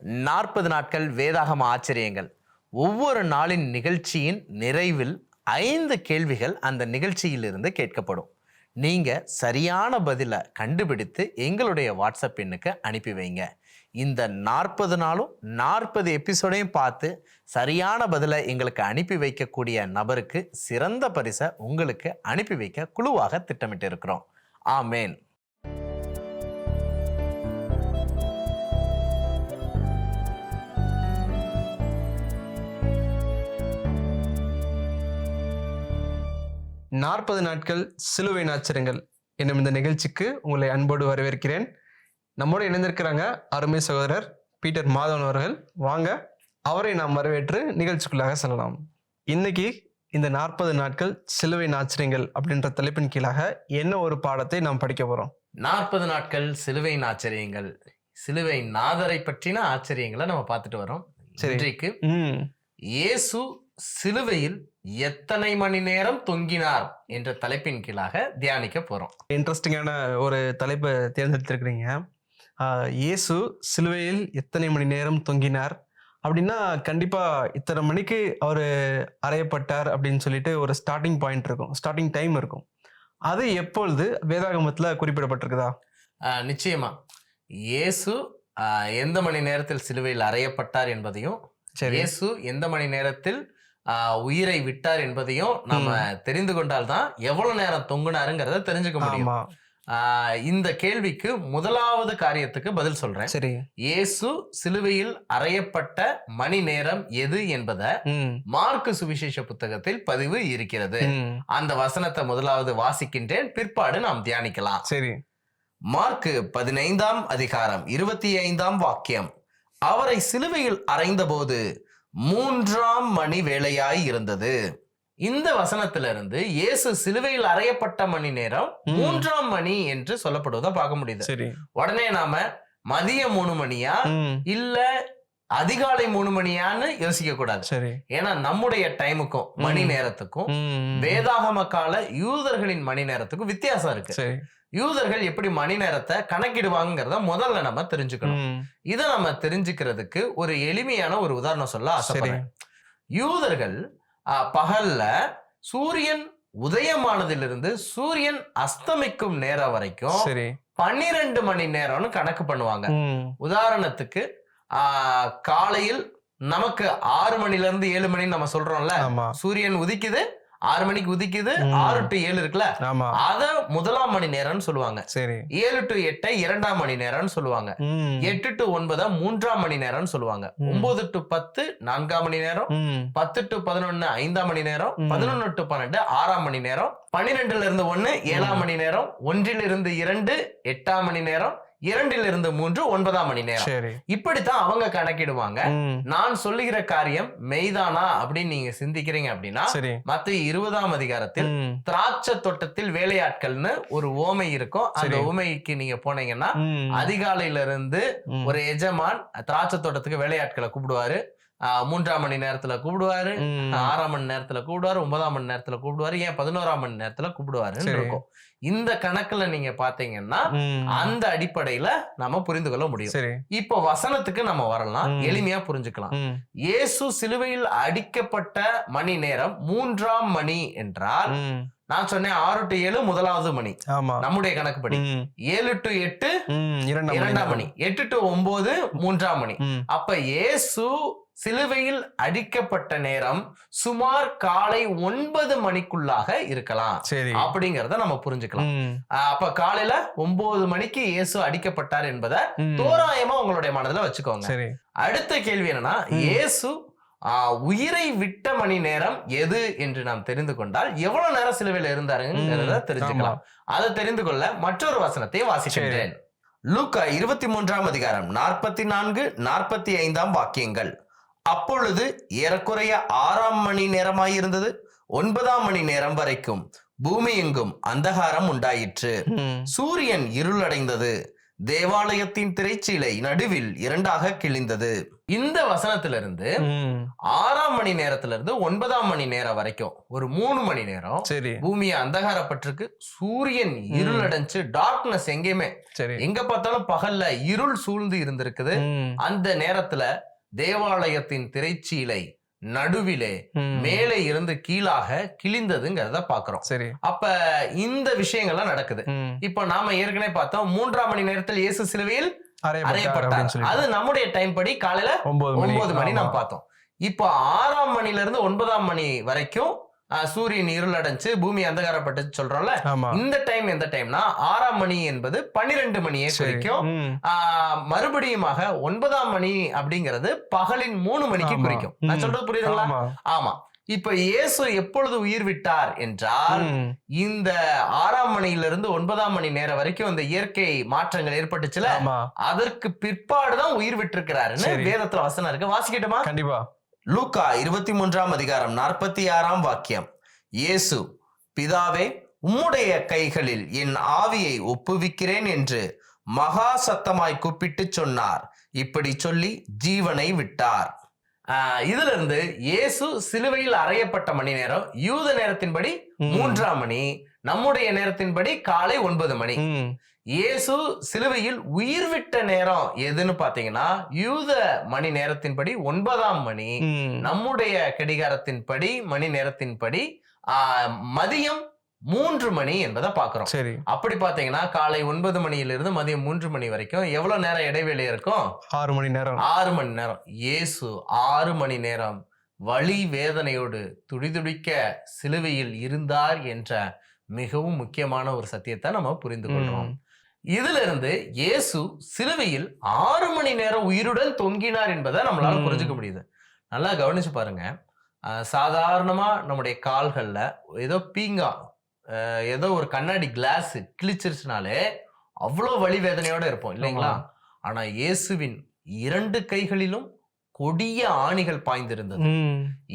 40 நாட்கள் வேதாகம ஆச்சரியங்கள். ஒவ்வொரு நாளின் நிகழ்ச்சியின் நிறைவில் 5 கேள்விகள் அந்த நிகழ்ச்சியிலிருந்து கேட்கப்படும். நீங்க சரியான பதில கண்டுபிடித்து எங்களுடைய வாட்ஸ்அப் எண்ணுக்கு அனுப்பி வைங்க. இந்த 40 நாளும் 40 எபிசோடையும் பார்த்து சரியான பதிலை எங்களுக்கு அனுப்பி வைக்கக்கூடிய நபருக்கு சிறந்த பரிசை உங்களுக்கு அனுப்பி வைக்க குழுவாக திட்டமிட்டு இருக்கிறோம். ஆமேன். நாற்பது நாட்கள் சிலுவை ஆச்சரியங்கள் என்னும் இந்த நிகழ்ச்சிக்கு உங்களை அன்போடு வரவேற்கிறேன். நம்மோடு இணைந்திருக்கிறாங்க அருமை சகோதரர் பீட்டர் மாதவன் அவர்கள். வாங்க, அவரை நாம் வரவேற்று நிகழ்ச்சிக்குள்ளாக செல்லலாம். இன்னைக்கு இந்த 40 நாட்கள் சிலுவை ஆச்சரியங்கள் அப்படின்ற தலைப்பின் கீழாக என்ன ஒரு பாடத்தை நாம் படிக்க போறோம்? 40 நாட்கள் சிலுவை ஆச்சரியங்கள், சிலுவை நாதரை பற்றின ஆச்சரியங்களை நம்ம பார்த்துட்டு வரோம். இன்றைக்கு இயேசு சிலுவையில் எத்தனை மணி நேரம் தொங்கினார் என்ற தலைப்பின் கீழாக தியானிக்க போறோம். இன்ட்ரெஸ்டிங்கான ஒரு தலைப்பை தேர்ந்தெடுத்திருக்கிறீங்க. இயேசு சிலுவையில் எத்தனை மணி நேரம் தொங்கினார் அப்படின்னா, கண்டிப்பா இத்தனை மணிக்கு அவர் அறையப்பட்டார் அப்படின்னு சொல்லிட்டு ஒரு ஸ்டார்டிங் பாயிண்ட் இருக்கும், ஸ்டார்டிங் டைம் இருக்கும். அது எப்பொழுது வேதாகமத்துல குறிப்பிடப்பட்டிருக்குதா? நிச்சயமா இயேசு எந்த மணி நேரத்தில் சிலுவையில் அறையப்பட்டார் என்பதையும், இயேசு எந்த மணி நேரத்தில் உயிரை விட்டார் என்பதையும் நாம தெரிந்து கொண்டால்தான் எவ்வளவு நேரம் தொங்குனாருங்கிறத தெரிஞ்சுக்க முடியும். இந்த கேள்விக்கு முதலாவது காரியத்துக்கு பதில் சொல்றேன். சரி, இயேசு சிலுவையில் அறையப்பட்ட மணி நேரம் எது என்பதை மார்க்கு சுவிசேஷ புத்தகத்தில் பதிவு இருக்கிறது. அந்த வசனத்தை முதலாவது வாசிக்கின்றேன், பிற்பாடு நாம் தியானிக்கலாம். சரி. மார்க்கு 15ஆம் அதிகாரம் 25ஆம் வாக்கியம். அவரை சிலுவையில் அறைந்த போது 3ஆம் மணி வேளையாய் இருந்தது. இந்த வசனத்திலிருந்து இயேசு சிலுவையில் அறையப்பட்ட மணி நேரம் 3ஆம் மணி என்று சொல்லப்படுவதை பார்க்க முடியுது. உடனே நாம மதியம் 3 மணியா இல்ல அதிகாலை 3 மணியான்னு யோசிக்க கூடாது. ஏன்னா நம்முடைய டைமுக்கும் மணி நேரத்துக்கும் வேதாகம கால யூதர்களின் மணி நேரத்துக்கும் வித்தியாசம் இருக்கு. யூதர்கள் எப்படி மணி நேரத்தை கணக்கிடுவாங்கிறத முதல்ல நம்ம தெரிஞ்சுக்கணும். இதை நம்ம தெரிஞ்சுக்கிறதுக்கு ஒரு எளிமையான ஒரு உதாரணம் சொல்ல ஆசைப்படுறேன். யூதர்கள் பகல்ல சூரியன் உதயமானதிலிருந்து சூரியன் அஸ்தமிக்கும் நேரம் வரைக்கும் 12 மணி நேரம்னு கணக்கு பண்ணுவாங்க. உதாரணத்துக்கு காலையில் நமக்கு 6 மணில இருந்து 7 மணின்னு நம்ம சொல்றோம்ல, சூரியன் உதிக்குது 6 மணிக்கு உதிக்குது, 6 to 7 இருக்குல்ல, அத 1ஆம் மணி நேரம்னு சொல்லுவாங்க. 7 to 8 2ஆம் மணி நேரம்னு சொல்லுவாங்க. 8 to 9 3ஆம் மணி நேரம்னு சொல்லுவாங்க. 9 to 10 4ஆம் மணி நேரம், 10 to 11 5ஆம் மணி நேரம், 11 to 12 6ஆம் மணி நேரம், 12ல இருந்து 1 7ஆம் மணி நேரம், 1ல் இருந்து 2 8ஆம் மணி நேரம், 2ல் இருந்து 3 9ஆம் மணி நேரம். இப்படித்தான் அவங்க கணக்கிடுவாங்க. நான் சொல்லுகிற காரியம் மெய்தானா அப்படின்னு நீங்க சிந்திக்கிறீங்க அப்படின்னா, மத்தேயு 20ஆம் அதிகாரத்தில் திராட்சை தோட்டத்தில் வேலையாட்கள்னு ஒரு ஓமை இருக்கும். அந்த ஓமைக்கு நீங்க போனீங்கன்னா, அதிகாலையில இருந்து ஒரு எஜமான் திராட்சை தோட்டத்துக்கு வேலையாட்களை கூப்பிடுவாரு. 3ஆம் மணி நேரத்துல கூப்பிடுவாரு, 6ஆம் மணி நேரத்துல கூப்பிடுவாரு, 9ஆம் மணி நேரத்துல கூப்பிடுவாரு, ஏன் 11ஆம் மணி நேரத்துல கூப்பிடுவாருன்னு இருக்கும். இந்த கணக்குல நீங்க பாத்தீங்கன்னா அந்த அடிப்படையில நாம புரிந்து கொள்ள முடியும். இப்போ வசனத்துக்கு நம்ம வரலாம், எளிமையா புரிஞ்சுக்கலாம். இயேசு சிலுவையில் அடிக்கப்பட்ட மணி நேரம் 3ஆம் மணி என்றால், நான் சொன்னேன் 6 to 7 முதலாவது மணி நம்முடைய கணக்குப்படி, 7 to 8 2ஆம் மணி, 8 to 9 3ஆம் மணி. அப்ப இயேசு சிலுவையில் அடிக்கப்பட்ட நேரம் சுமார் காலை 9 மணிக்குள்ளாக இருக்கலாம் அப்படிங்கறத நம்ம புரிஞ்சுக்கலாம். அப்ப காலையில 9 மணிக்கு இயேசு அடிக்கப்பட்டார் என்பதை தோராயமா உங்களுடைய மனதுல வச்சுக்கோங்க. அடுத்த கேள்வி என்னன்னா, இயேசு உயிரை விட்ட மணி நேரம் எது என்று நாம் தெரிந்து கொண்டால் எவ்வளவு நேரம் சிலுவையில் இருந்தாருங்கிறத தெரிஞ்சுக்கலாம். அதை தெரிந்து கொள்ள மற்றொரு வசனத்தை வாசிக்கின்றேன். லூக்கா 23ஆம் அதிகாரம் 44 45ஆம் வாக்கியங்கள். அப்பொழுது ஏறக்குறைய 6ஆம் மணி நேரமாயிருந்தது. 9ஆம் மணி நேரம் வரைக்கும் பூமி எங்கும் அந்தகாரம் உண்டாயிற்று. சூரியன் இருளடைந்தது. தேவாலயத்தின் திரைச்சீலை நடுவில் 2ஆக கிழிந்தது. இந்த வசனத்திலிருந்து 6ஆம் மணி நேரத்துல இருந்து 9ஆம் மணி நேரம் வரைக்கும் ஒரு 3 மணி நேரம் சரி பூமியை அந்தகாரப்பட்டிருக்கு. சூரியன் இருளடைஞ்சு, டார்க்னஸ் எங்கேயுமே, சரி எங்க பார்த்தாலும் பகல்ல இருள் சூழ்ந்து இருந்திருக்குது. அந்த நேரத்துல தேவாலயத்தின் திரைச்சீலை நடுவிலே மேலே இருந்து கீழாக கிழிந்ததுங்கிறத பாக்குறோம். சரி அப்ப இந்த விஷயங்கள்லாம் நடக்குது. இப்ப நாம ஏற்கனவே பார்த்தோம் 3ஆம் மணி நேரத்தில் இயேசு சிலுவையில் அறையப்பட்டார். அது நம்முடைய டைம் படி காலையில 9 மணி நாம் பார்த்தோம். இப்போ 6ஆம் மணில இருந்து 9ஆம் மணி வரைக்கும் சூரியன் இருளடைஞ்சு பூமி அந்தகாரப்பட்டு சொல்றோம்ல. இந்த டைம் எந்த டைம்னா 6ஆம் மணி என்பது 12 மணியை குறிக்கும். மறுபடியுமாக 9ஆம் மணி அப்படிங்கிறது பகலின் 3 மணிக்கு குறிக்கும். நான் சொல்றது புரியுதுங்களா? ஆமா. இப்ப இயேசு எப்பொழுது உயிர் விட்டார் என்றால் இந்த 6ஆம் மணியிலிருந்து 9ஆம் மணி நேரம் வரைக்கும் இந்த இயற்கை மாற்றங்கள் ஏற்பட்டுச்சுல, அதற்கு பிற்பாடுதான் உயிர் விட்டிருக்கிறாருன்னு வேதத்துல வசனம் இருக்கு. வாசிக்கட்டுமா? கண்டிப்பா. லூக்கா 23ஆம் அதிகாரம் 46ஆம் வாக்கியம். இயேசு, பிதாவே, உம்முடைய கைகளில் என் ஆவியை ஒப்புவிக்கிறேன் என்று மகா சத்தமாய் கூப்பிட்டு சொன்னார். இப்படி சொல்லி ஜீவனை விட்டார். இதுல இருந்து இயேசு சிலுவையில் அறையப்பட்ட மணி நேரம் யூத நேரத்தின்படி 3ஆம் மணி, நம்முடைய நேரத்தின்படி காலை 9 மணி. இயேசு சிலுவையில் உயிர் விட்ட நேரம் எதுன்னு பாத்தீங்கன்னா யூத மணி நேரத்தின்படி 9ஆம் மணி, நம்முடைய கடிகாரத்தின்படி மணி நேரத்தின்படி மதியம் 3 மணி என்பதை பாக்குறோம். சரி. அப்படி பாத்தீங்கன்னா காலை 9 மணியிலிருந்து மதியம் 3 மணி வரைக்கும் எவ்வளவு நேரம் இடைவெளி இருக்கும்? 6 மணி நேரம். 6 மணி நேரம். இயேசு 6 மணி நேரம் வலி வேதனையோடு துடிதுடிக்க சிலுவையில் இருந்தார் என்ற மிகவும் முக்கியமான ஒரு சத்தியத்தை நம்ம புரிந்து கொள்றோம். இதுல இருந்து இயேசு சிலுவையில் 6 மணி நேரம் உயிருடன் தொங்கினார் என்பதை நம்மளால புரிஞ்சுக்க முடியுது. நல்லா கவனிச்சு பாருங்க. சாதாரணமா நம்முடைய கால்கள்ல ஏதோ பீங்கா, ஏதோ ஒரு கண்ணாடி கிளாஸ் கிழிச்சிருச்சுனாலே அவ்வளவு வலி வேதனையோட இருப்போம் இல்லைங்களா? ஆனா இயேசுவின் 2 கைகளிலும் கொடிய ஆணிகள் பாய்ந்திருந்தது.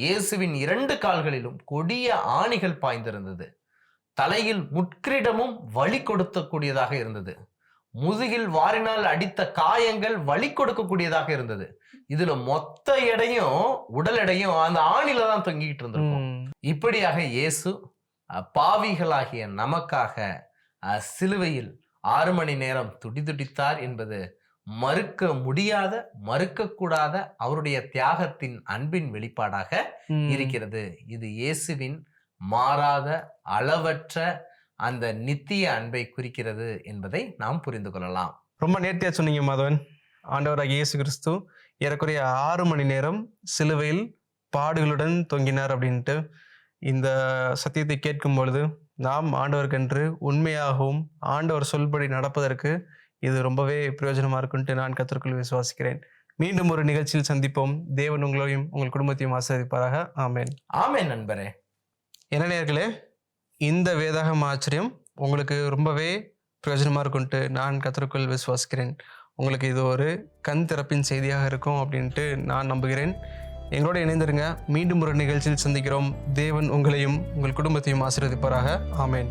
இயேசுவின் 2 கால்களிலும் கொடிய ஆணிகள் பாய்ந்திருந்தது. தலையில் முட்கிரீடமும் வலி கொடுக்கக்கூடியதாக இருந்தது. முதுகில் வாரினால் அடித்த காயங்கள் வலி கொடுக்கக்கூடியதாக இருந்தது. இதுல மொத்த எடையும் உடல் எடையும் அந்த ஆணில தான் தொங்கிட்டு இருந்திருக்கும். இப்படியாக இயேசு பாவிகளாகிய நமக்காக சிலுவையில் 6 மணி நேரம் துடிதுடித்தார் என்பது மறுக்க முடியாத, மறுக்க கூடாத அவருடைய தியாகத்தின் அன்பின் வெளிப்பாடாக இருக்கிறது. இது இயேசுவின் மாறாத அளவற்ற அந்த நித்திய அன்பை குறிக்கிறது என்பதை நாம் புரிந்து கொள்ளலாம். ரொம்ப நேர்த்தியா சொன்னீங்க மாதவன். ஆண்டவராகிய இயேசு கிறிஸ்து ஏறக்குறைய 6 மணி நேரம் சிலுவையில் பாடுகளுடன் தொங்கினார் அப்படின்ட்டு இந்த சத்தியத்தை கேட்கும் பொழுது நாம் ஆண்டவருக்கென்று உண்மையாகவும் ஆண்டவர் சொல்படி நடப்பதற்கு இது ரொம்பவே பிரயோஜனமா இருக்குன்ட்டு நான் கர்த்தருக்குள் விசுவாசிக்கிறேன். மீண்டும் ஒரு நிகழ்ச்சியில் சந்திப்போம். தேவன் உங்களையும் உங்கள் குடும்பத்தையும் ஆசீர்வதிப்பாராக. ஆமேன். ஆமேன். நண்பரே, என்ன நேயர்களே, இந்த வேதாகம ஆச்சரியம் உங்களுக்கு ரொம்பவே பிரயோஜனமா இருக்குன்ட்டு நான் கர்த்தருக்குள் விசுவாசிக்கிறேன். உங்களுக்கு இது ஒரு கண் திறப்பின் செய்தியாக இருக்கும் அப்படின்ட்டு நான் நம்புகிறேன். எங்களோட இணைந்திருங்க. மீண்டும் ஒரு நிகழ்ச்சியில் சந்திக்கிறோம். தேவன் உங்களையும் உங்கள் குடும்பத்தையும் ஆசீர்வதிப்பாராக. ஆமேன்.